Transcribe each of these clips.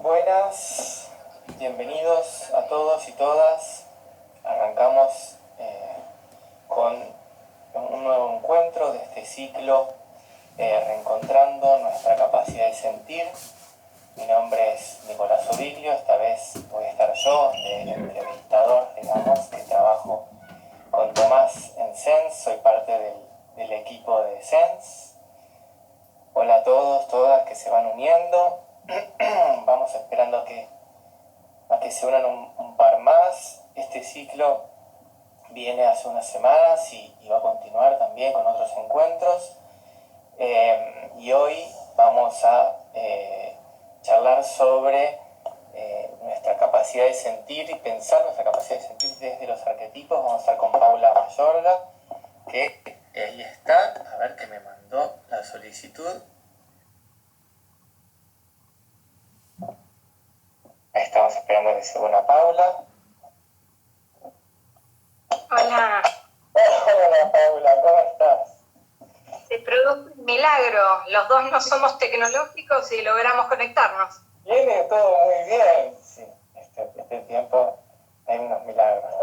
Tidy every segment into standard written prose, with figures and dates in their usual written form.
Buenas, bienvenidos a todos y todas. Arrancamos con un nuevo encuentro de este ciclo, reencontrando nuestra capacidad de sentir. Mi nombre es Nicolás Oviglio, esta vez voy a estar yo, de entrevistador, digamos, que trabajo con Tomás en Sense, soy parte del equipo de Sense. Hola a todos, todas que se van uniendo. Vamos esperando a que se unan un par más. Este ciclo viene hace unas semanas y va a continuar también con otros encuentros. Y hoy vamos a charlar sobre nuestra capacidad de sentir y pensar nuestra capacidad de sentir desde los arquetipos. Vamos a estar con Paula Mayorga, que ahí está, a ver que me mandó la solicitud. Ahí estamos esperando que se una Paula. Hola. Hola Paula, ¿cómo estás? Se produce un milagro. Los dos no somos tecnológicos y logramos conectarnos. Viene todo muy bien. Sí, este tiempo hay unos milagros.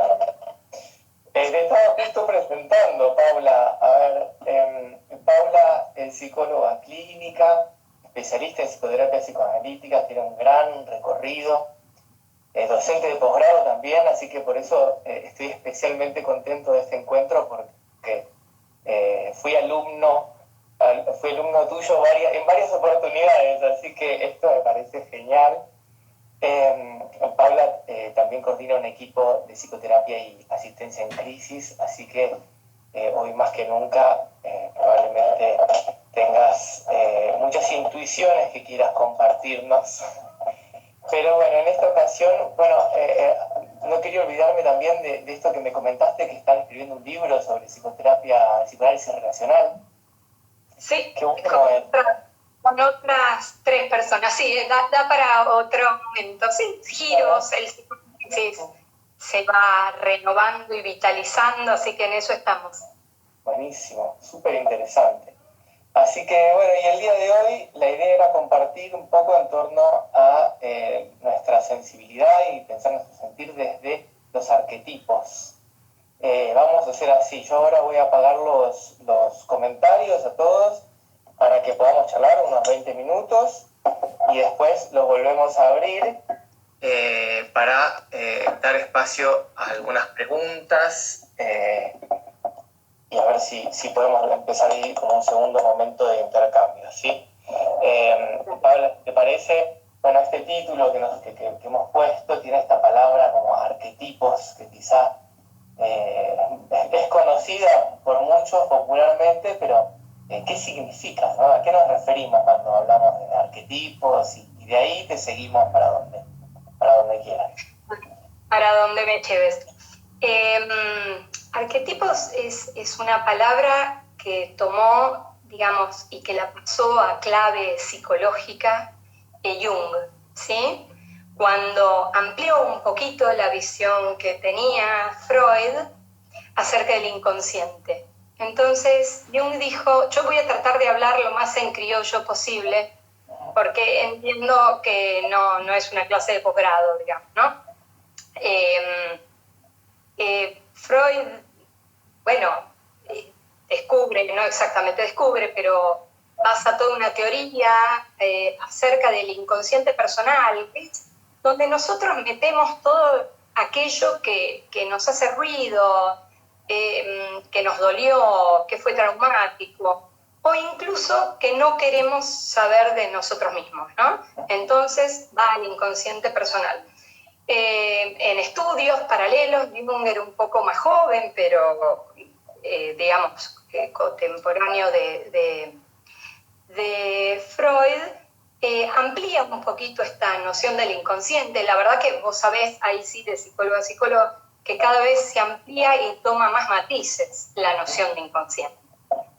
Te estaba justo presentando, Paula. A ver, Paula es psicóloga clínica, especialista en psicoterapia psicoanalítica, tiene un gran recorrido, docente de posgrado también, así que por eso estoy especialmente contento de este encuentro, porque fui alumno tuyo en varias oportunidades, así que esto me parece genial. Paula también coordina un equipo de psicoterapia y asistencia en crisis, así que hoy más que nunca probablemente tengas muchas intuiciones que quieras compartirnos. Pero bueno, en esta ocasión, no quería olvidarme también de esto que me comentaste, que están escribiendo un libro sobre psicoanálisis relacional. Sí, Qué bueno, con otras 3 personas. Sí, da para otro momento. Sí, giros, el psicoanálisis se va renovando y vitalizando, así que en eso estamos. Buenísimo, súper interesante. Así que bueno, y el día de hoy la idea era compartir un poco en torno a nuestra sensibilidad y pensar nuestro sentir desde los arquetipos. Vamos a hacer así, yo ahora voy a apagar los comentarios a todos para que podamos charlar unos 20 minutos y después los volvemos a abrir para dar espacio a algunas preguntas y a ver si podemos empezar a ir como un segundo momento de intercambio, ¿sí? Pablo, ¿te parece? Bueno, este título que hemos puesto tiene esta palabra como arquetipos, que quizá es conocida por muchos popularmente, pero ¿qué significa, no? ¿A qué nos referimos cuando hablamos de arquetipos? Y de ahí te seguimos para donde quieras. Para donde me lleves. Arquetipos es una palabra que tomó, digamos, y que la pasó a clave psicológica Jung, ¿sí? Cuando amplió un poquito la visión que tenía Freud acerca del inconsciente. Entonces Jung dijo, yo voy a tratar de hablar lo más en criollo posible, porque entiendo que no es una clase de posgrado, digamos, ¿no? Freud, descubre, no exactamente descubre, pero basa toda una teoría acerca del inconsciente personal, ¿ves? Donde nosotros metemos todo aquello que nos hace ruido, que nos dolió, que fue traumático, o incluso que no queremos saber de nosotros mismos, ¿no? Entonces va al inconsciente personal. En estudios paralelos, Jung era un poco más joven, pero digamos, contemporáneo de Freud, amplía un poquito esta noción del inconsciente. La verdad que vos sabés, ahí sí, de psicólogo a psicólogo, que cada vez se amplía y toma más matices la noción de inconsciente,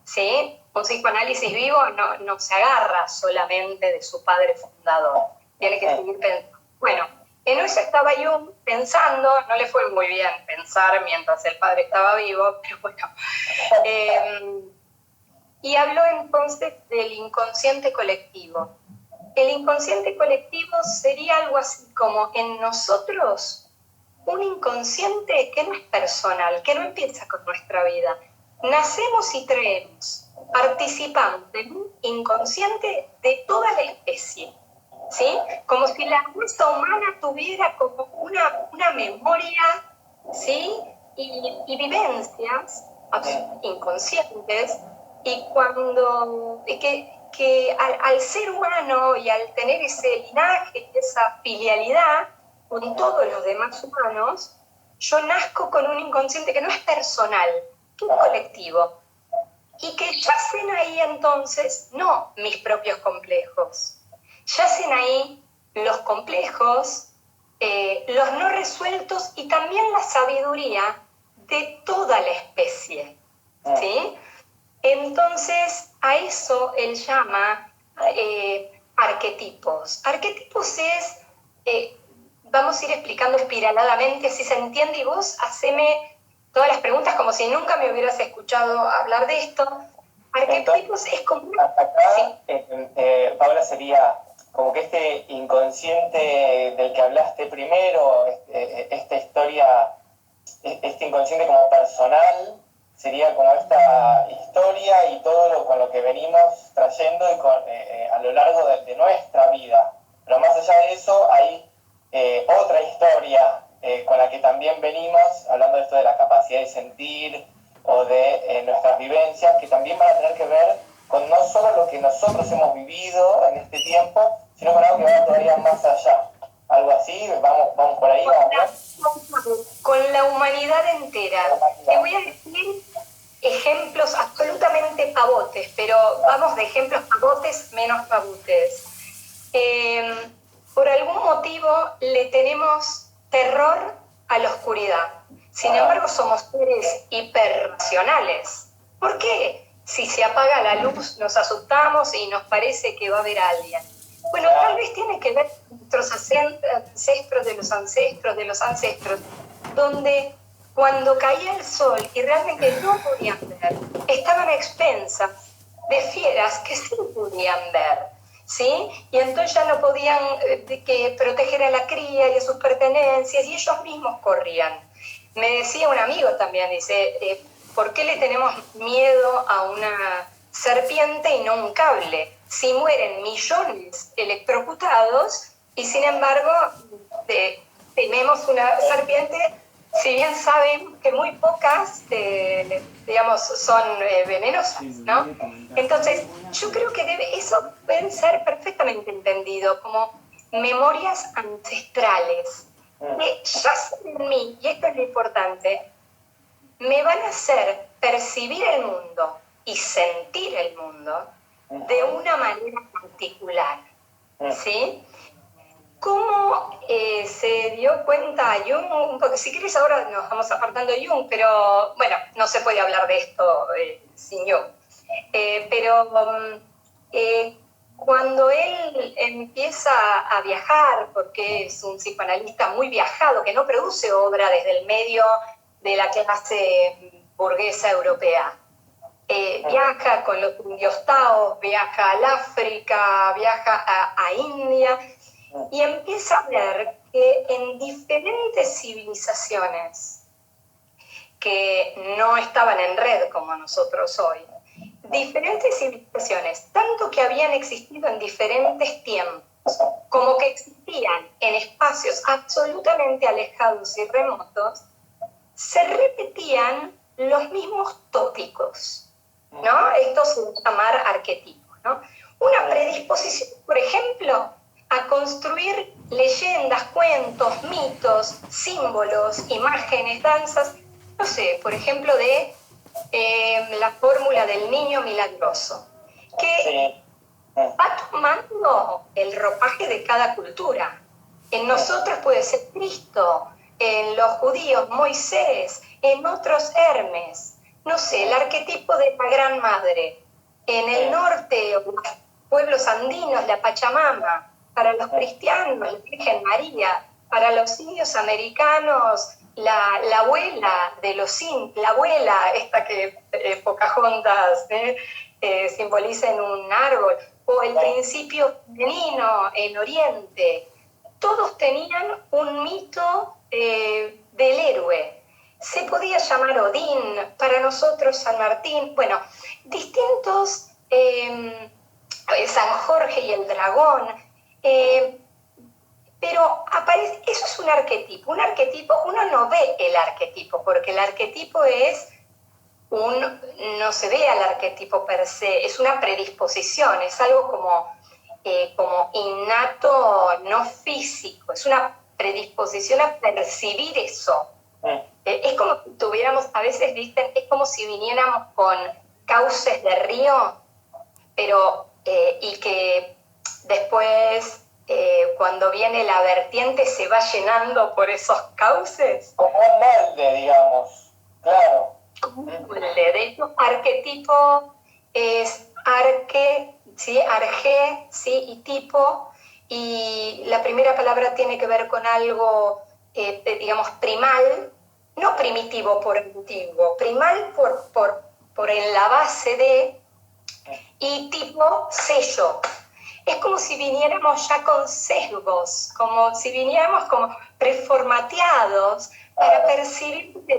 ¿sí? Un psicoanálisis vivo no se agarra solamente de su padre fundador, tiene que seguir pensando. Bueno, en eso estaba Jung pensando, no le fue muy bien pensar mientras el padre estaba vivo, pero bueno. Y habló entonces del inconsciente colectivo. el inconsciente colectivo sería algo así como en nosotros un inconsciente que no es personal, que no empieza con nuestra vida. Nacemos y traemos, participamos del inconsciente de toda la especie, ¿sí? Como si la raza humana tuviera como una memoria, ¿sí? Y vivencias inconscientes, y que al ser humano y al tener ese linaje, esa filialidad con todos los demás humanos, yo nazco con un inconsciente que no es personal, que es colectivo, y que yacen ahí entonces no mis propios complejos, yacen ahí los complejos, los no resueltos y también la sabiduría de toda la especie, ¿sí? Entonces a eso él llama arquetipos. Arquetipos es, vamos a ir explicando espiraladamente si se entiende, y vos haceme todas las preguntas como si nunca me hubieras escuchado hablar de esto. Arquetipos es como... Acá, ¿sí? Paula, sería como que este inconsciente del que hablaste primero, esta historia, este inconsciente como personal, sería como esta historia y todo con lo que venimos trayendo y a lo largo de nuestra vida. Pero más allá de eso, hay otra historia con la que también venimos, hablando de esto de la capacidad de sentir o de nuestras vivencias, que también van a tener que ver con no solo lo que nosotros hemos vivido en este tiempo, sino con algo que va todavía más allá. Algo así, vamos por ahí, con la humanidad entera. Te voy a decir ejemplos absolutamente pavotes, pero vamos de ejemplos pavotes menos pavotes. Por algún motivo le tenemos terror a la oscuridad. Sin embargo, somos seres hiperracionales. ¿Por qué? Si se apaga la luz, nos asustamos y nos parece que va a haber alguien. Bueno, tal vez tiene que ver con nuestros ancestros de los ancestros, donde cuando caía el sol y realmente no podían ver, estaban a expensas de fieras que sí podían ver, ¿sí? Y entonces ya no podían proteger a la cría y a sus pertenencias, y ellos mismos corrían. Me decía un amigo también, dice, ¿por qué le tenemos miedo a una serpiente y no un cable? Si mueren millones electrocutados y sin embargo tememos una serpiente, si bien sabemos que muy pocas, digamos, son venenosas, ¿no? Entonces, yo creo que eso puede ser perfectamente entendido como memorias ancestrales que yacen en mí, y esto es lo importante, me van a hacer percibir el mundo y sentir el mundo de una manera particular, ¿sí? ¿Cómo se dio cuenta Jung? Porque si quieres ahora nos vamos apartando de Jung, pero bueno, no se puede hablar de esto sin Jung. Cuando él empieza a viajar, porque es un psicoanalista muy viajado, que no produce obra desde el medio de la clase burguesa europea, viaja con los indios taos, viaja al África, viaja a India, y empieza a ver que en diferentes civilizaciones que no estaban en red como nosotros hoy, diferentes civilizaciones, tanto que habían existido en diferentes tiempos, como que existían en espacios absolutamente alejados y remotos, se repetían los mismos tópicos, ¿no? Esto se va a llamar arquetipos, ¿no? Una predisposición, por ejemplo, a construir leyendas, cuentos, mitos, símbolos, imágenes, danzas, no sé, por ejemplo, de la fórmula del niño milagroso, que va tomando el ropaje de cada cultura. En nosotros puede ser Cristo, en los judíos Moisés, en otros Hermes, no sé, el arquetipo de la Gran Madre. En el norte, los pueblos andinos, la Pachamama. Para los cristianos, la Virgen María. Para los indios americanos, la abuela de los indios, la abuela, esta que Pocahontas simboliza en un árbol. o el principio femenino en Oriente. Todos tenían un mito del héroe. Se podía llamar Odín, para nosotros San Martín, bueno, distintos, San Jorge y el dragón, pero eso es un arquetipo, uno no ve el arquetipo, porque el arquetipo no se ve al arquetipo per se, es una predisposición, es algo como innato, no físico, es una predisposición a percibir eso. Es como si tuviéramos, a veces dicen, es como si viniéramos con cauces de río, pero y que después, cuando viene la vertiente, se va llenando por esos cauces. Como un molde, digamos, claro. De hecho, arquetipo es arge, ¿sí? Y tipo, y la primera palabra tiene que ver con algo, digamos, primal, no primitivo por antiguo, primal por en la base de, y tipo sello. Es como si viniéramos ya con sesgos, como si viniéramos como preformateados para percibir de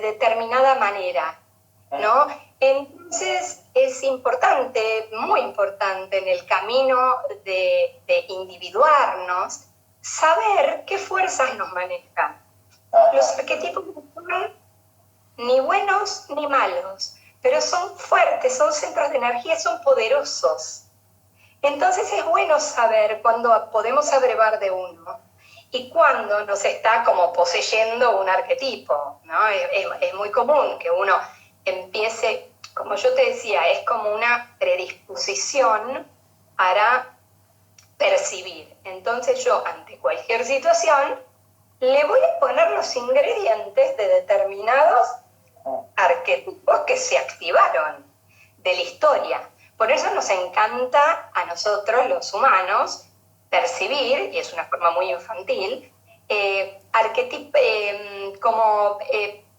determinada manera, ¿no? Entonces es importante, muy importante en el camino de individuarnos, saber qué fuerzas nos manejan. Los arquetipos no son ni buenos ni malos, pero son fuertes, son centros de energía, son poderosos. Entonces es bueno saber cuándo podemos abrevar de uno y cuándo nos está como poseyendo un arquetipo, ¿no? Es muy común que uno empiece, como yo te decía, es como una predisposición para percibir. Entonces yo, ante cualquier situación, le voy a poner los ingredientes de determinados arquetipos que se activaron de la historia. Por eso nos encanta a nosotros, los humanos, percibir, y es una forma muy infantil, como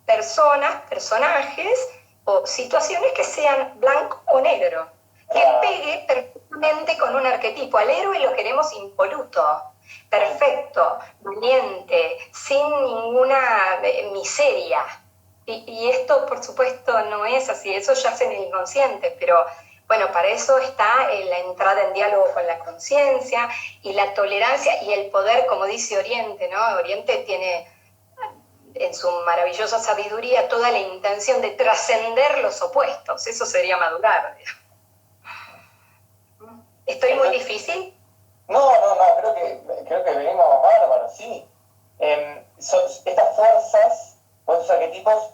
personas, personajes o situaciones que sean blanco o negro, que pegue perfectamente con un arquetipo. Al héroe lo queremos impoluto, perfecto, valiente, sin ninguna miseria. Y esto, por supuesto, no es así, eso yace en el inconsciente, pero bueno, para eso está la entrada en diálogo con la conciencia y la tolerancia y el poder, como dice Oriente, ¿no? Oriente tiene en su maravillosa sabiduría toda la intención de trascender los opuestos, eso sería madurar. ¿Estoy muy difícil? No, creo que venimos bárbaros, sí. Estas fuerzas, o estos arquetipos,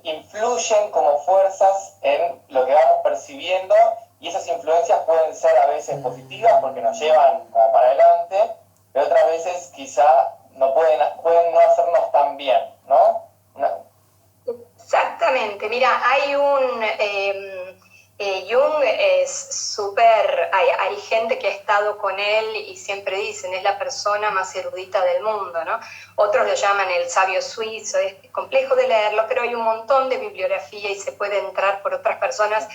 influyen como fuerzas en lo que vamos percibiendo y esas influencias pueden ser a veces positivas porque nos llevan como para adelante, pero otras veces quizá no pueden no hacernos tan bien, ¿no? Exactamente, mira, hay Jung es súper, hay gente que ha estado con él y siempre dicen, es la persona más erudita del mundo, ¿no? Otros lo llaman el sabio suizo, es complejo de leerlo, pero hay un montón de bibliografía y se puede entrar por otras personas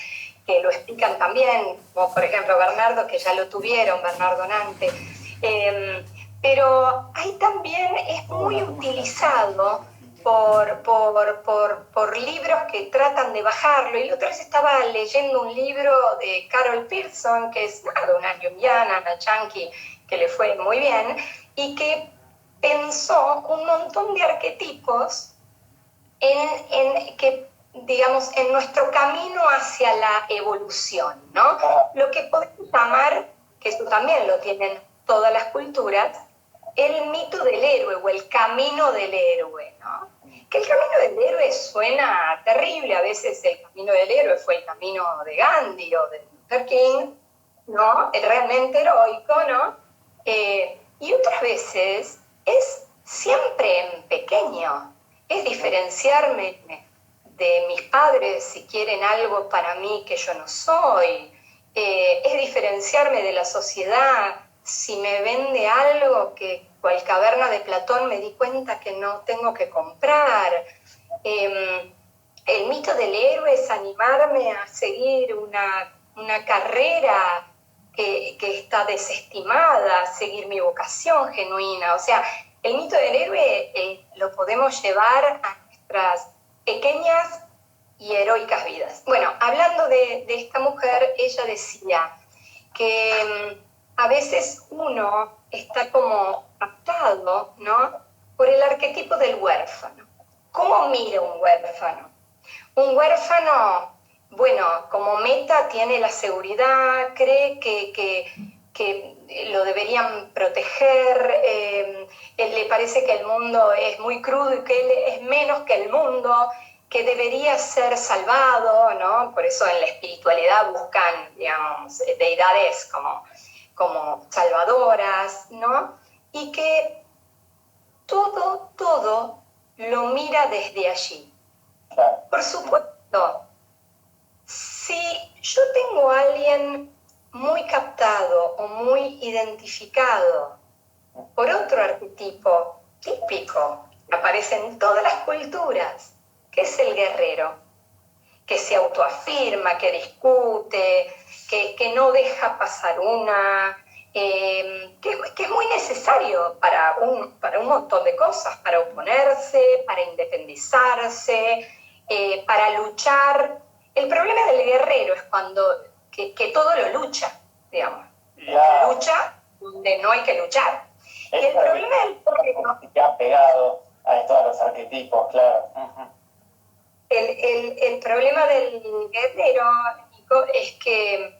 que lo explican también, como por ejemplo Bernardo, que ya lo tuvieron, Bernardo Nante. Pero ahí también es muy utilizado por libros que tratan de bajarlo. Y la otra vez estaba leyendo un libro de Carol Pearson, que es una junguiana, una chanqui, que le fue muy bien, y que pensó un montón de arquetipos digamos, en nuestro camino hacia la evolución, ¿no? Lo que podemos llamar, que esto también lo tienen todas las culturas, el mito del héroe o el camino del héroe, ¿no? Que el camino del héroe suena terrible, a veces el camino del héroe fue el camino de Gandhi o de Luther King, ¿no? Es realmente heroico, ¿no? Y otras veces es siempre en pequeño, es diferenciarme de mis padres si quieren algo para mí que yo no soy, es diferenciarme de la sociedad si me vende algo que cual caverna de Platón me di cuenta que no tengo que comprar. El mito del héroe es animarme a seguir una una carrera que está desestimada, seguir mi vocación genuina. O sea, el mito del héroe lo podemos llevar a nuestras pequeñas y heroicas vidas. Bueno, hablando de esta mujer, ella decía que a veces uno está como atado, ¿no?, por el arquetipo del huérfano. ¿Cómo mira un huérfano? Un huérfano, bueno, como meta tiene la seguridad, cree que lo deberían proteger, le parece que el mundo es muy crudo y que él es menos que el mundo, que debería ser salvado, ¿no? Por eso en la espiritualidad buscan, digamos, deidades como salvadoras, ¿no? Y que todo lo mira desde allí. Por supuesto, si yo tengo a alguien muy captado o muy identificado por otro arquetipo típico que aparece en todas las culturas, que es el guerrero, que se autoafirma, que discute, que no deja pasar una, que es muy necesario para un montón de cosas, para oponerse, para independizarse, para luchar. El problema del guerrero es que todo lo lucha, digamos. Lucha donde no hay que luchar. Y el problema del guerrero... Que ha pegado a todos los arquetipos, claro. El problema del guerrero, Nico, es que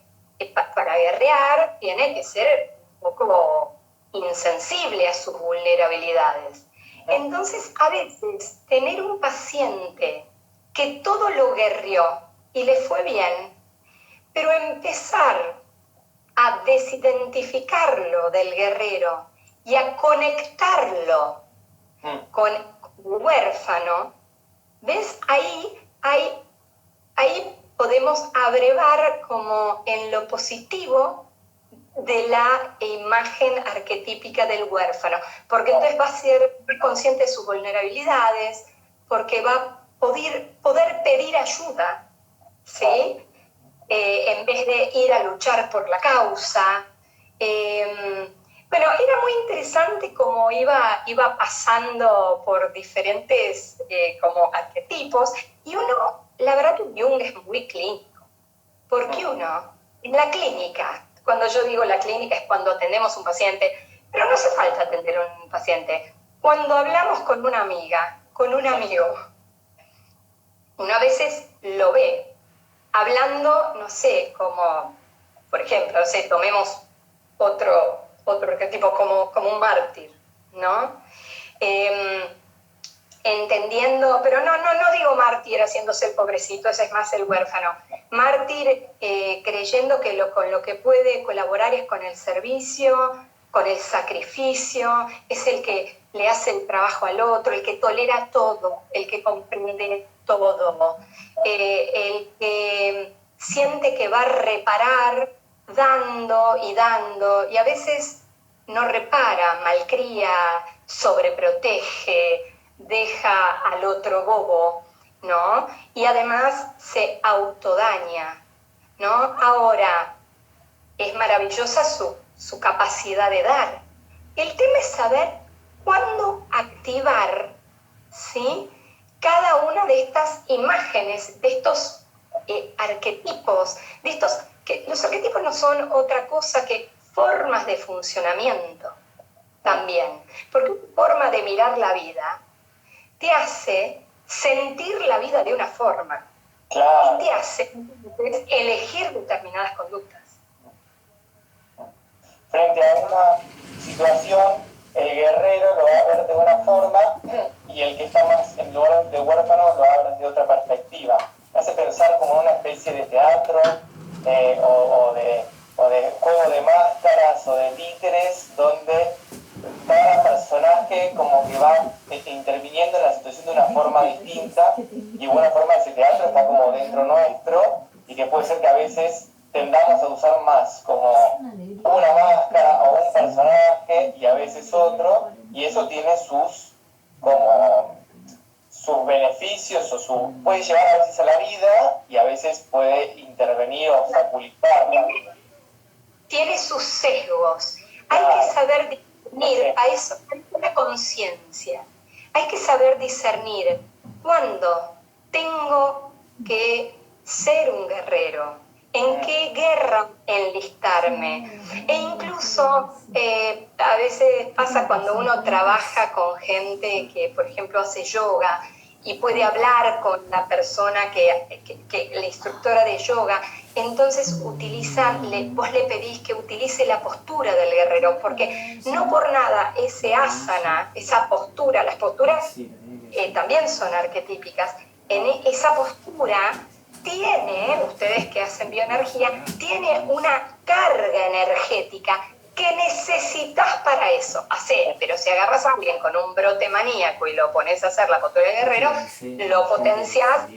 para guerrear tiene que ser un poco insensible a sus vulnerabilidades. Entonces, a veces, tener un paciente que todo lo guerrió y le fue bien, pero empezar a desidentificarlo del guerrero y a conectarlo con el huérfano, ¿ves? Ahí podemos abrevar como en lo positivo de la imagen arquetípica del huérfano, porque entonces va a ser consciente de sus vulnerabilidades, porque va a poder pedir ayuda, ¿sí? En vez de ir a luchar por la causa. Bueno, era muy interesante cómo iba pasando por diferentes como arquetipos, y uno, la verdad que Jung es muy clínico, porque uno, en la clínica, cuando yo digo la clínica es cuando atendemos un paciente, pero no hace falta atender a un paciente, cuando hablamos con una amiga, con un amigo, uno a veces lo ve, hablando, no sé, como, por ejemplo, no sé, tomemos otro arquetipo como un mártir, ¿no? Entendiendo, pero no digo mártir haciéndose el pobrecito, ese es más el huérfano. Mártir creyendo que con lo que puede colaborar es con el servicio, con el sacrificio, es el que le hace el trabajo al otro, el que tolera todo, el que comprende todo, el que siente que va a reparar dando, y a veces no repara, malcría, sobreprotege, deja al otro bobo, ¿no? Y además se autodaña, ¿no? Ahora, es maravillosa su capacidad de dar. El tema es saber cuándo activar, ¿sí?, cada una de estas imágenes, de estos arquetipos, que los arquetipos no son otra cosa que formas de funcionamiento también, porque una forma de mirar la vida te hace sentir la vida de una forma, y te hace elegir determinadas conductas. Frente a una situación, el guerrero lo va a ver de una forma y el que está más en lugar de huérfano lo va a ver desde otra perspectiva. Me hace pensar como una especie de teatro o de juego de máscaras o de títeres, donde cada personaje como que va interviniendo en la situación de una forma distinta, y buena forma ese teatro está como dentro nuestro, y que puede ser que a veces tendamos a usar más como una máscara o un personaje y a veces otro, y eso tiene sus beneficios o puede llevar a veces a la vida y a veces puede intervenir o obstaculizar la vida. Tiene sus sesgos. Hay que saber discernir a eso, a la conciencia. Hay que saber discernir cuándo tengo que ser un guerrero, en qué guerra enlistarme. E incluso a veces pasa cuando uno trabaja con gente que, por ejemplo, hace yoga y puede hablar con la persona la instructora de yoga, entonces vos le pedís que utilice la postura del guerrero, porque no por nada ese asana, esa postura, las posturas también son arquetípicas, en esa postura tiene, ustedes que hacen bioenergía, tiene una carga energética que necesitas para eso. Pero si agarras a alguien con un brote maníaco y lo pones a hacer la postura de guerrero, lo potenciás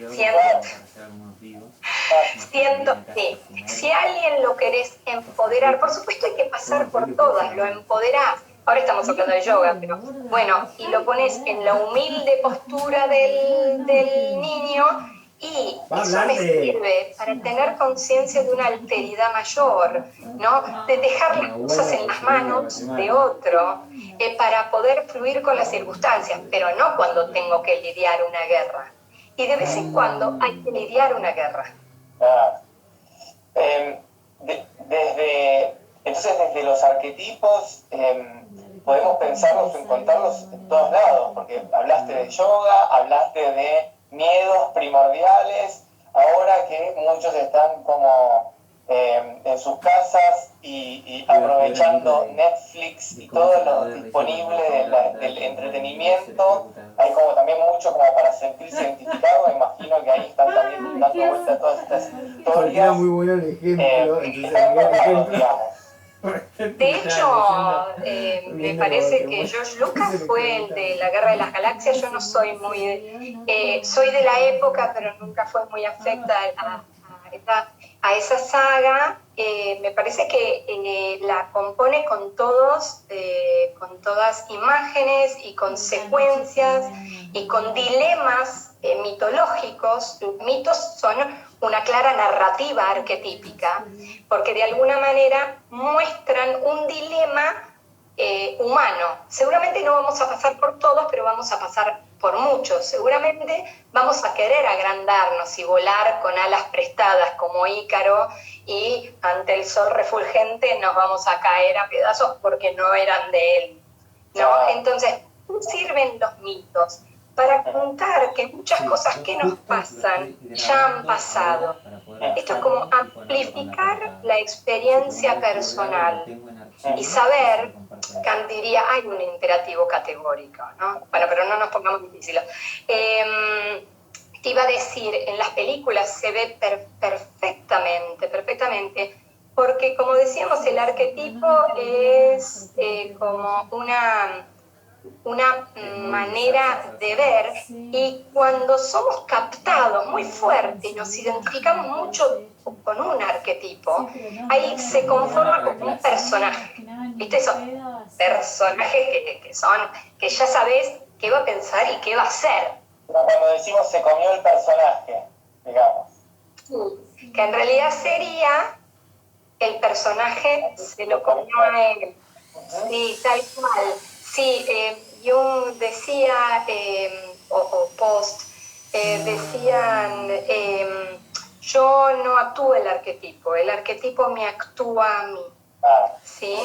si alguien lo querés empoderar, por supuesto hay que pasar por todas, lo empoderás. Ahora estamos hablando de yoga, pero bueno, y lo pones en la humilde postura del niño, y eso me sirve para tener conciencia de una alteridad mayor, ¿no? De dejar las cosas en las manos de otro, para poder fluir con las circunstancias, pero no cuando tengo que lidiar una guerra. Y de vez en cuando hay que lidiar una guerra. Entonces, desde los arquetipos podemos pensarlos o encontrarlos en todos lados, porque hablaste de yoga, hablaste de miedos primordiales, ahora que muchos están como en sus casas y aprovechando Netflix y todo lo disponible del entretenimiento, hay como también mucho como para sentirse identificado. Imagino que ahí están también dando vuelta todas estas historias. Era muy bueno el ejemplo, entonces digamos. De hecho, me parece que George Lucas fue el de la Guerra de las Galaxias. Yo no soy soy de la época, pero nunca fue muy afecta a esa saga. Me parece que la compone con todas imágenes y consecuencias y con dilemas mitológicos. Los mitos son una clara narrativa arquetípica, porque de alguna manera muestran un dilema humano. Seguramente no vamos a pasar por todos, pero vamos a pasar por muchos. Seguramente vamos a querer agrandarnos y volar con alas prestadas como Ícaro, y ante el sol refulgente nos vamos a caer a pedazos porque no eran de él, ¿no? Entonces, sirven los mitos para contar que muchas cosas que nos pasan ya han pasado. Esto es como amplificar la experiencia personal y saber, Kant diría, hay un imperativo categórico, ¿no? Bueno, pero no nos pongamos difíciles. Te iba a decir, en las películas se ve perfectamente, porque como decíamos, el arquetipo es como una manera de ver, y cuando somos captados muy fuerte y nos identificamos mucho con un arquetipo, ahí se conforma como un personaje. ¿Viste? Esos personajes que ya sabes qué va a pensar y qué va a hacer. Cuando decimos se comió el personaje, digamos. Sí, que en realidad sería el personaje se lo comió a él. Sí, tal cual. Sí, Jung decía, o Post, decían, yo no actúo el arquetipo me actúa a mí, ¿sí?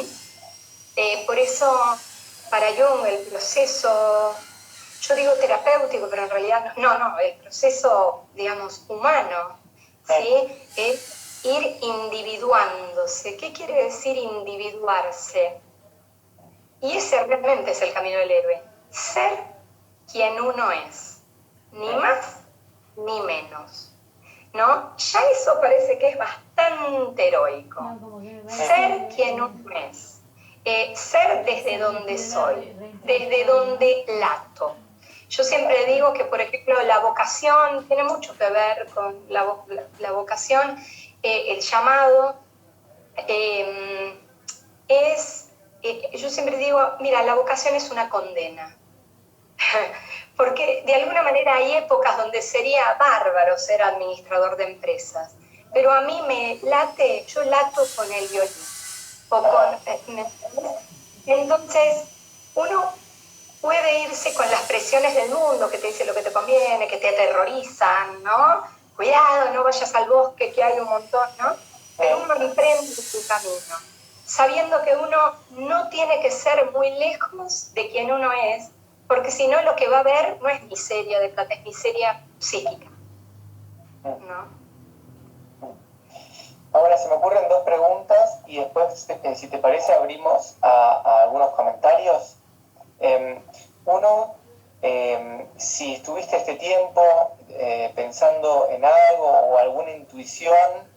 Por eso, para Jung, el proceso, yo digo terapéutico, pero en realidad no, el proceso, digamos, humano, ¿sí? Es ir individuándose. ¿Qué quiere decir individuarse? Y ese realmente es el camino del héroe. Ser quien uno es. Ni más ni menos. ¿No? Ya eso parece que es bastante heroico. Ser quien uno es. Ser desde donde soy. Desde donde lato. Yo siempre digo que, por ejemplo, la vocación tiene mucho que ver con la vocación. El llamado yo siempre digo, mira, la vocación es una condena, porque de alguna manera hay épocas donde sería bárbaro ser administrador de empresas, pero a mí me late, yo lato con el violín, o con, entonces uno puede irse con las presiones del mundo, que te dice lo que te conviene, que te aterrorizan, ¿no? Cuidado, no vayas al bosque, que hay un montón, ¿no? Pero uno emprende su camino, sabiendo que uno no tiene que ser muy lejos de quien uno es, porque si no lo que va a haber no es miseria de plata, es miseria psíquica, ¿no? Ahora se me ocurren dos preguntas y después, si te parece, abrimos a algunos comentarios. Uno, si estuviste este tiempo pensando en algo o alguna intuición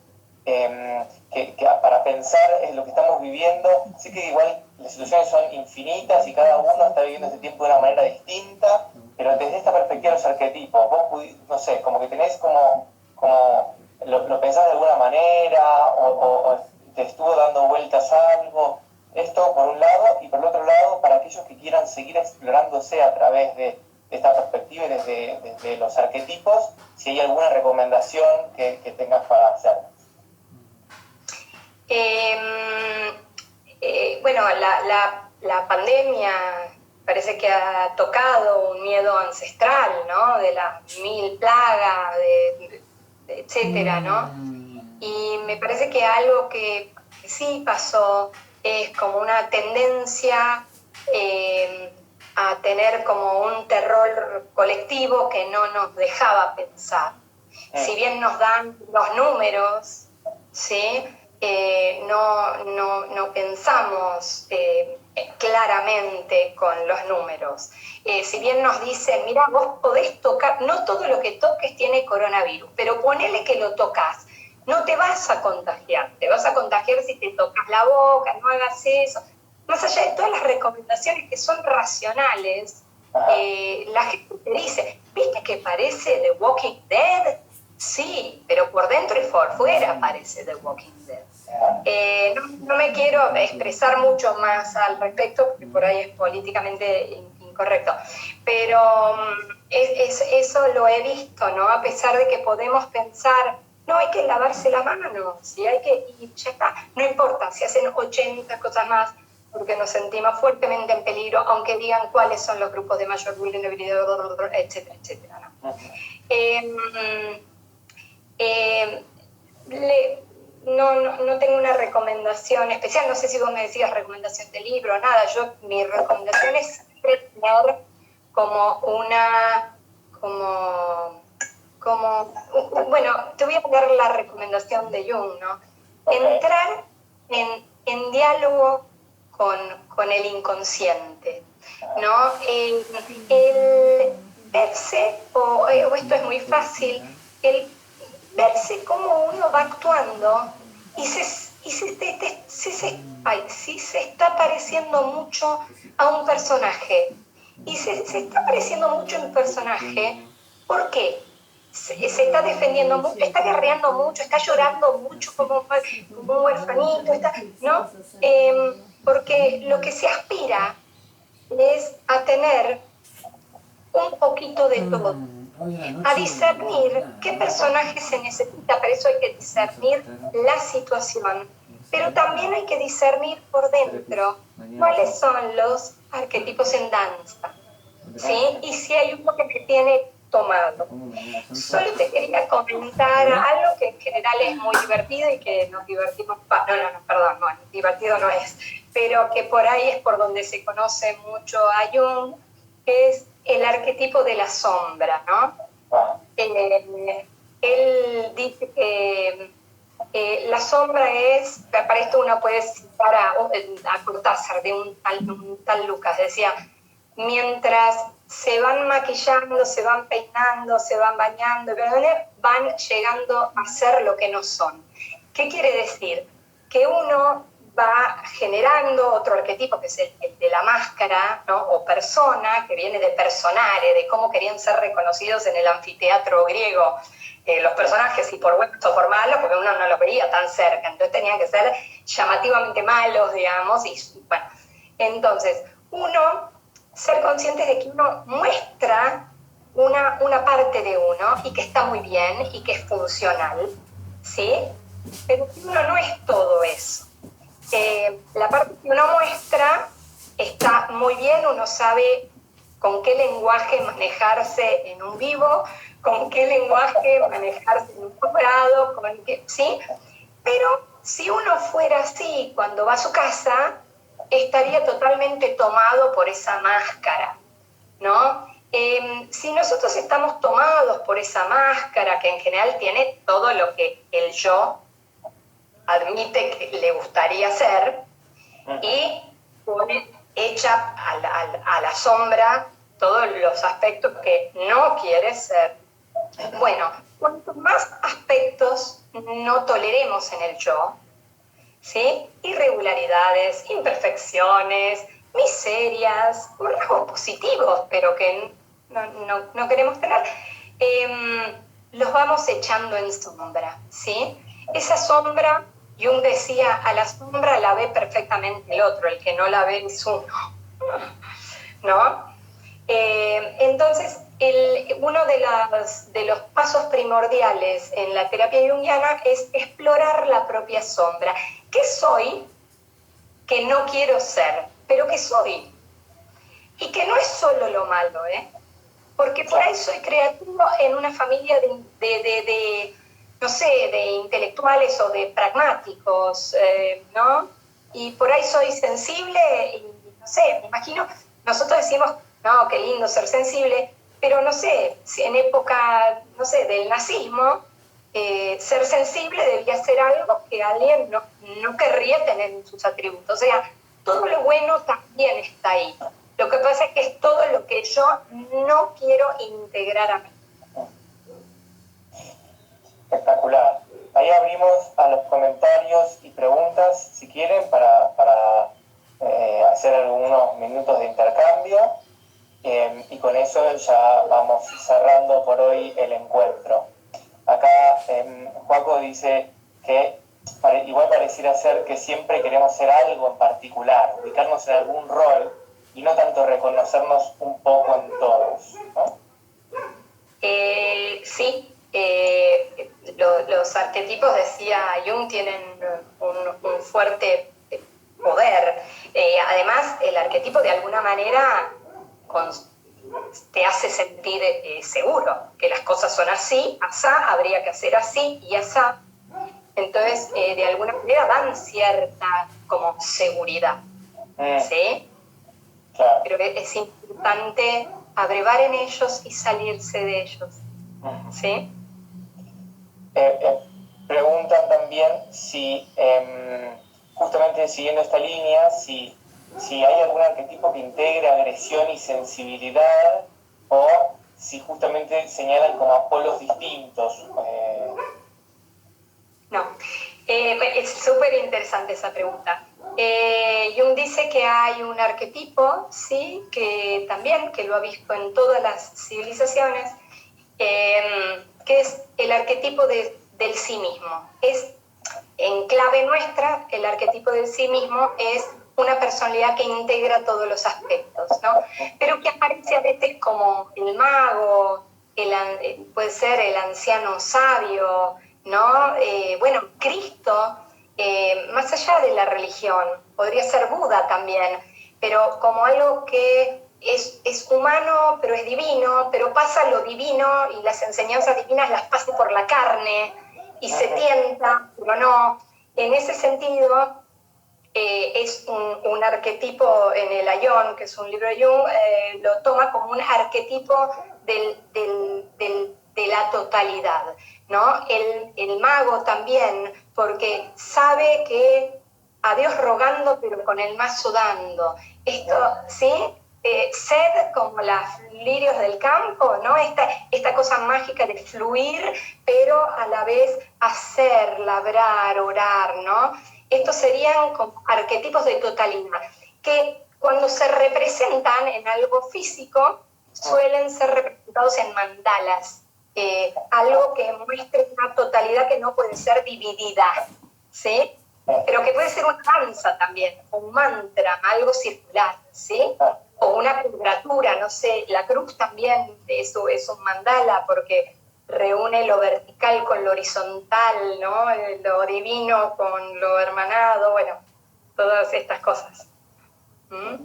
que para pensar en lo que estamos viviendo, sé que igual las situaciones son infinitas y cada uno está viviendo este tiempo de una manera distinta, pero desde esta perspectiva de los arquetipos, vos, no sé, como que tenés como lo pensás de alguna manera o te estuvo dando vueltas algo. Esto por un lado, y por el otro lado, para aquellos que quieran seguir explorándose a través de esta perspectiva y desde los arquetipos, si hay alguna recomendación que tengas para hacer. Bueno, la pandemia parece que ha tocado un miedo ancestral, ¿no? De las 1000 plagas, etcétera, ¿no? Y me parece que algo que sí pasó es como una tendencia a tener como un terror colectivo que no nos dejaba pensar. Si bien nos dan los números, ¿sí? No pensamos claramente con los números. Si bien nos dicen, mira, vos podés tocar, no todo lo que toques tiene coronavirus, pero ponele que lo tocas, no te vas a contagiar, te vas a contagiar si te tocas la boca, no hagas eso. Más allá de todas las recomendaciones que son racionales, la gente te dice, ¿viste que parece The Walking Dead? Sí, pero por dentro y por fuera parece The Walking Dead. No me quiero expresar mucho más al respecto, porque por ahí es políticamente incorrecto, pero eso lo he visto, ¿no? A pesar de que podemos pensar, no, hay que lavarse las manos, ¿sí? Y ya está, no importa si hacen 80 cosas más, porque nos sentimos fuertemente en peligro, aunque digan cuáles son los grupos de mayor vulnerabilidad, etcétera, etcétera, ¿no? No tengo una recomendación especial, no sé si vos me decías recomendación de libro o nada, mi recomendación es tener bueno, te voy a poner la recomendación de Jung, ¿no? Entrar en diálogo con el inconsciente, ¿no? El verse, o esto es muy fácil, el verse cómo uno va actuando y si se está pareciendo mucho a un personaje. Y se está pareciendo mucho a un personaje, ¿por qué? Se está defendiendo mucho, está guerreando mucho, está llorando mucho como un huerfanito, ¿no? Porque lo que se aspira es a tener un poquito de todo, a discernir qué personaje se necesita, para eso hay que discernir la situación, pero también hay que discernir por dentro cuáles son los arquetipos en danza, ¿sí? Y si hay uno que te tiene tomado. Solo te quería comentar algo que en general es muy divertido y que nos divertimos, perdón, divertido no es, pero que por ahí es por donde se conoce mucho a Jung, que es el arquetipo de la sombra, ¿no? Él dice que la sombra es, para esto uno puede citar a Cortázar, de un tal Lucas, decía, mientras se van maquillando, se van peinando, se van bañando, van llegando a ser lo que no son. ¿Qué quiere decir? Que uno va generando otro arquetipo, que es el de la máscara, ¿no? O persona, que viene de personare, de cómo querían ser reconocidos en el anfiteatro griego los personajes, y por buenos o por malos, porque uno no los veía tan cerca, entonces tenían que ser llamativamente malos, digamos, y bueno, entonces uno ser conscientes de que uno muestra una parte de uno y que está muy bien y que es funcional, ¿sí? Pero que uno no es todo eso. La parte que uno muestra está muy bien, uno sabe con qué lenguaje manejarse en un vivo, con qué lenguaje manejarse en un posgrado, ¿sí? Pero si uno fuera así cuando va a su casa, estaría totalmente tomado por esa máscara, ¿no? Si nosotros estamos tomados por esa máscara, que en general tiene todo lo que el yo admite que le gustaría ser, y pone hecha a la sombra todos los aspectos que no quiere ser. Bueno, cuanto más aspectos no toleremos en el yo, ¿sí? Irregularidades, imperfecciones, miserias, rasgos positivos, pero que no queremos tener, los vamos echando en sombra, ¿sí? Esa sombra, Jung decía, a la sombra la ve perfectamente el otro, el que no la ve es uno, ¿no? Entonces, uno de los pasos primordiales en la terapia junguiana es explorar la propia sombra. ¿Qué soy que no quiero ser? Pero ¿qué soy? Y que no es solo lo malo, ¿eh? Porque por ahí soy creativo en una familia no sé, de intelectuales o de pragmáticos, ¿no? Y por ahí soy sensible y, no sé, me imagino, nosotros decimos, no, qué lindo ser sensible, pero no sé, si en época, no sé, del nazismo, ser sensible debía ser algo que alguien no querría tener en sus atributos. O sea, todo lo bueno también está ahí. Lo que pasa es que es todo lo que yo no quiero integrar a mí. Espectacular. Ahí abrimos a los comentarios y preguntas, si quieren, para hacer algunos minutos de intercambio. Y con eso ya vamos cerrando por hoy el encuentro. Acá Joaco dice que igual pareciera ser que siempre queremos ser algo en particular, ubicarnos en algún rol y no tanto reconocernos un poco en todos, ¿no? Sí, los arquetipos, decía Jung, tienen un fuerte poder. Además, el arquetipo de alguna manera te hace sentir seguro, que las cosas son así, asá, habría que hacer así y asá. Entonces, de alguna manera dan cierta como seguridad, ¿sí? Claro. Pero es importante abrevar en ellos y salirse de ellos, ¿sí? Preguntan también si, justamente siguiendo esta línea, si hay algún arquetipo que integre agresión y sensibilidad, o si justamente señalan como polos distintos. No, es súper interesante esa pregunta. Jung dice que hay un arquetipo, sí, que también, que lo ha visto en todas las civilizaciones, que es el arquetipo del sí mismo. Es, en clave nuestra, el arquetipo del sí mismo es una personalidad que integra todos los aspectos, ¿no? Pero que aparece a veces como el mago, puede ser el anciano sabio, ¿no? Bueno, Cristo, más allá de la religión, podría ser Buda también, pero como algo que es humano, pero es divino, pero pasa lo divino y las enseñanzas divinas las pasa por la carne y se tienta, pero no. En ese sentido, es un arquetipo en el Ayón, que es un libro de Jung, lo toma como un arquetipo de la totalidad, ¿no? El mago también, porque sabe que a Dios rogando, pero con el mazo dando. Esto, ¿sí? Sed como los lirios del campo, ¿no? Esta cosa mágica de fluir, pero a la vez hacer, labrar, orar, ¿no? Estos serían como arquetipos de totalidad, que cuando se representan en algo físico, suelen ser representados en mandalas, algo que muestre una totalidad que no puede ser dividida, ¿sí? Pero que puede ser una danza también, un mantra, algo circular, ¿sí? O o una cuadratura, no sé, la cruz también eso es un mandala porque reúne lo vertical con lo horizontal, ¿no? Lo divino con lo hermanado, bueno, todas estas cosas. ¿Mm?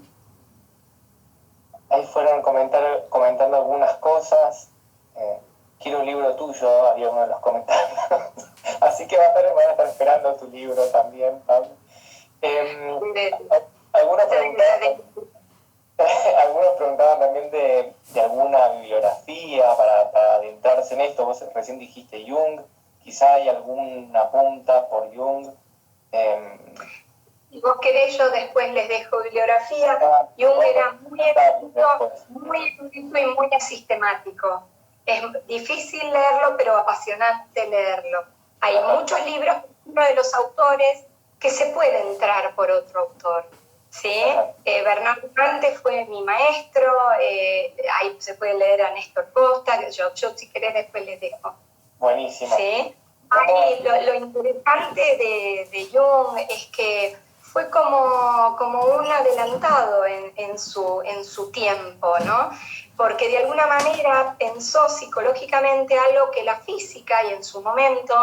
Ahí fueron comentando algunas cosas. Quiero un libro tuyo, había uno de los comentarios. Así que van a estar esperando tu libro también, Pablo. Algunos preguntaban también de alguna bibliografía para adentrarse en esto. Vos recién dijiste Jung, quizá hay alguna punta por Jung. Si vos querés, yo después les dejo bibliografía. Jung era muy erudito y muy sistemático. Es difícil leerlo, pero apasionante leerlo. Hay muchos libros, uno de los autores, que se puede entrar por otro autor. ¿Sí? Bernardo Dante fue mi maestro, ahí se puede leer a Néstor Costa, yo si querés después les dejo. Buenísimo. ¿Sí? Ahí, lo interesante de Jung es que fue como un adelantado en su tiempo, ¿no? Porque de alguna manera pensó psicológicamente algo que la física y en su momento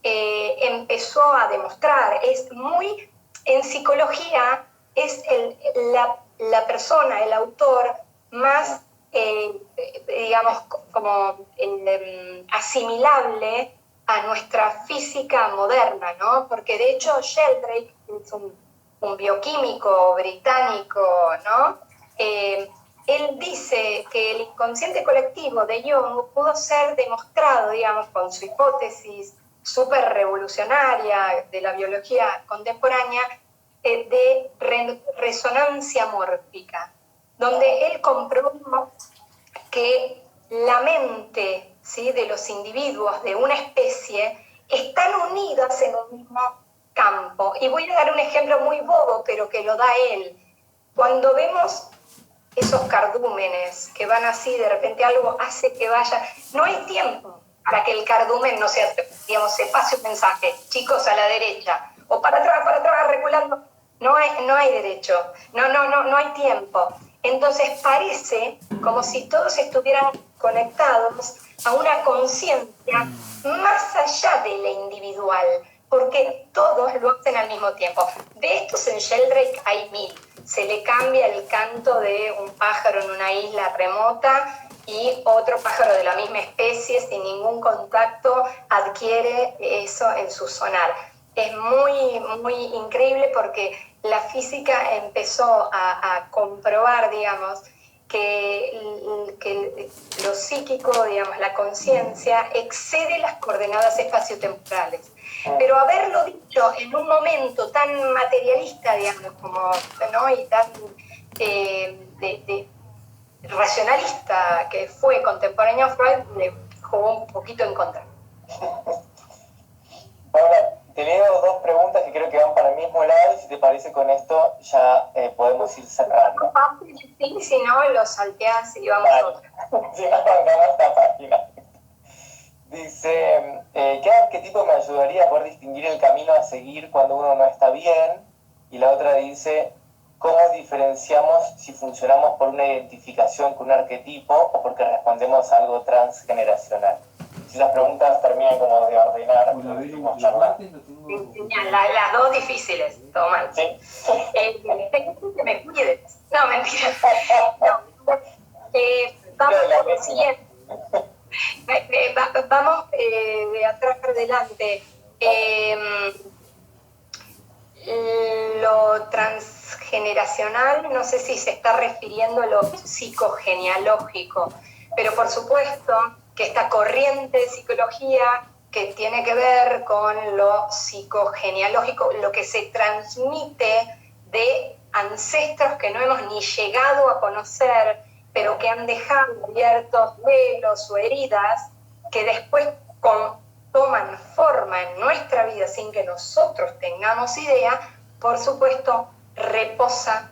empezó a demostrar. En psicología es la persona, el autor más, digamos, como asimilable a nuestra física moderna, ¿no? Porque de hecho Sheldrake es un bioquímico británico, ¿no? Él dice que el inconsciente colectivo de Jung pudo ser demostrado, digamos, con su hipótesis súper revolucionaria de la biología contemporánea, de resonancia mórfica, donde él comprobó que la mente, ¿sí?, de los individuos de una especie están unidas en un mismo campo. Y voy a dar un ejemplo muy bobo, pero que lo da él. Cuando vemos esos cardúmenes que van así, de repente algo hace que vaya, no hay tiempo para que el cardumen no sea, digamos, se pase un mensaje, chicos a la derecha, o para atrás, reculando. No hay derecho, no hay tiempo. Entonces parece como si todos estuvieran conectados a una conciencia más allá de la individual, porque todos lo hacen al mismo tiempo. De estos en Sheldrake hay 1000. Se le cambia el canto de un pájaro en una isla remota y otro pájaro de la misma especie sin ningún contacto adquiere eso en su sonar. Es muy, muy increíble porque la física empezó a comprobar, digamos, que lo psíquico, digamos, la conciencia, excede las coordenadas espaciotemporales. Pero haberlo dicho en un momento tan materialista, digamos, como, ¿no?, y tan racionalista que fue contemporáneo a Freud, le jugó un poquito en contra. Paula, te leo 2 preguntas que creo que van para el mismo lado y si te parece con esto ya podemos ir cerrando. Sí, si no, lo salteás y vamos a otra. Si no, arrancamos esta página. Dice, ¿qué arquetipo me ayudaría a poder distinguir el camino a seguir cuando uno no está bien? Y la otra dice, ¿cómo diferenciamos si funcionamos por una identificación con un arquetipo o porque respondemos a algo transgeneracional? Si las preguntas terminan como de ordenar, las 2 difíciles, todo mal. ¿Sí? Que me cuides. No, mentira. No. Vamos por lo siguiente. Vamos de atrás para adelante. Lo transgeneracional, no sé si se está refiriendo a lo psicogenealógico, pero por supuesto que esta corriente de psicología que tiene que ver con lo psicogenealógico, lo que se transmite de ancestros que no hemos ni llegado a conocer, pero que han dejado abiertos velos o heridas que después toman forma en nuestra vida sin que nosotros tengamos idea, por supuesto, reposa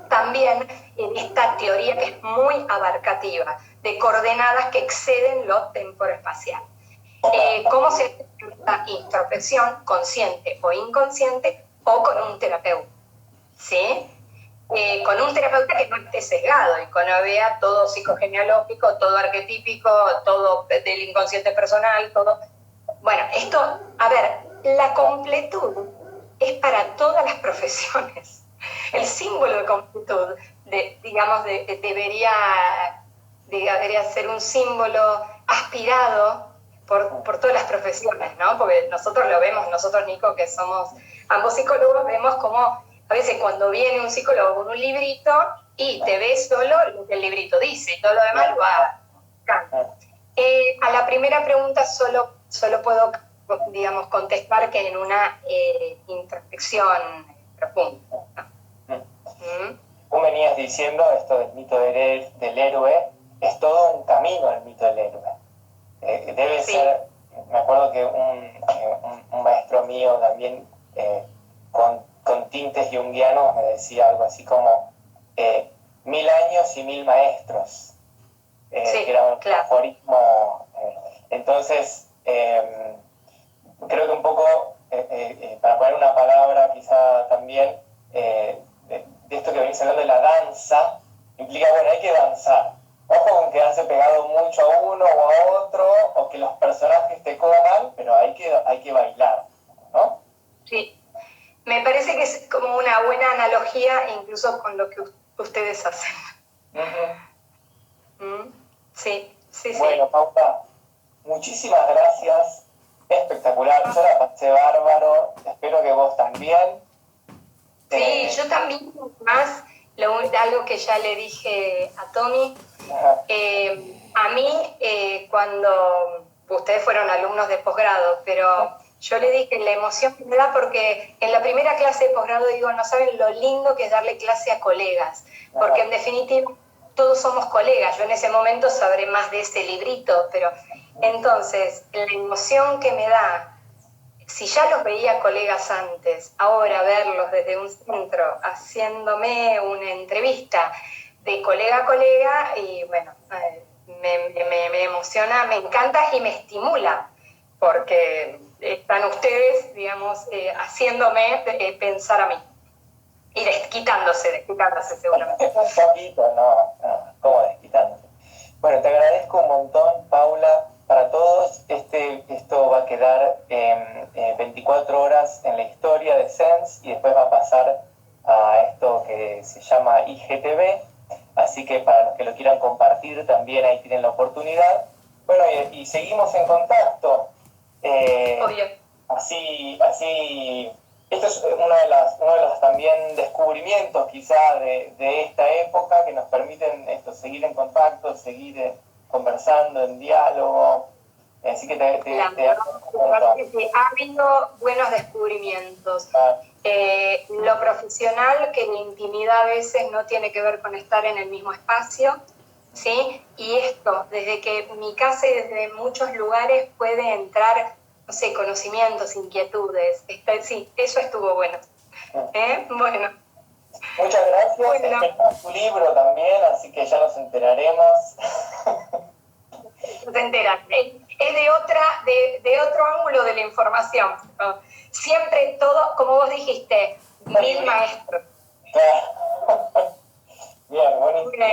también en esta teoría que es muy abarcativa, de coordenadas que exceden lo temporoespacial. ¿Cómo se hace esta introspección, consciente o inconsciente, o con un terapeuta? ¿Sí? con un terapeuta que no esté sesgado y que no vea todo psicogenealógico, todo arquetípico, todo del inconsciente personal, todo. Bueno, esto, a ver, la completud es para todas las profesiones. El símbolo de completud, debería ser un símbolo aspirado por todas las profesiones, ¿no? Porque nosotros lo vemos, nosotros, Nico, que somos ambos psicólogos, vemos como a veces cuando viene un psicólogo con un librito y te ves solo lo que el librito dice y todo lo demás lo va a... A la primera pregunta solo puedo, digamos, contestar que en una introspección profunda. Tú venías diciendo esto del mito del héroe, es todo un camino el mito del héroe. Debe ser, me acuerdo que un maestro mío también con tintes junguianos me decía algo así como 1000 años y 1000 maestros, que era un aforismo. Entonces, creo que un poco, para poner una palabra quizá también, de esto que venís hablando de la danza, implica, bueno, hay que danzar. Ojo con quedarse pegado mucho a uno o a otro, o que los personajes te coman, pero hay que bailar, ¿no? Sí, me parece que es como una buena analogía incluso con lo que ustedes hacen. Sí. Bueno, Paula, muchísimas gracias, espectacular, yo la pasé bárbaro, espero que vos también. Sí, yo también, más, algo que ya le dije a Tommy, a mí cuando ustedes fueron alumnos de posgrado, pero yo le dije la emoción que me da porque en la primera clase de posgrado digo, no saben lo lindo que es darle clase a colegas, porque en definitiva todos somos colegas, yo en ese momento sabré más de ese librito, pero entonces la emoción que me da, si ya los veía colegas antes, ahora verlos desde un centro haciéndome una entrevista de colega a colega, y bueno, me emociona, me encanta y me estimula, porque están ustedes, digamos, haciéndome pensar a mí. Y desquitándose seguramente. Un poquito, no, ¿cómo desquitándose? Bueno, te agradezco un montón, Paula. Para todos, esto va a quedar 24 horas en la historia de SENS y después va a pasar a esto que se llama IGTV. Así que para los que lo quieran compartir, también ahí tienen la oportunidad. Bueno, y seguimos en contacto. Obvio. Así, esto es uno de los también descubrimientos quizá de esta época que nos permiten seguir en contacto, seguir conversando, en diálogo. Así que ha habido buenos descubrimientos. Lo profesional, que la intimidad a veces no tiene que ver con estar en el mismo espacio, ¿sí? Y esto, desde que mi casa y desde muchos lugares puede entrar, no sé, conocimientos, inquietudes. Sí, eso estuvo bueno. Bueno. Muchas gracias. Bueno. Tu libro también, así que ya nos enteraremos. No te enteras. Es de otro ángulo de la información. Siempre todo, como vos dijiste, 1000 maestros. Bien, buenísimo.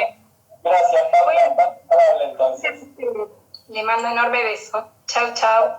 Gracias, Paula. Bueno, Entonces. le mando un enorme beso. Chau, chau.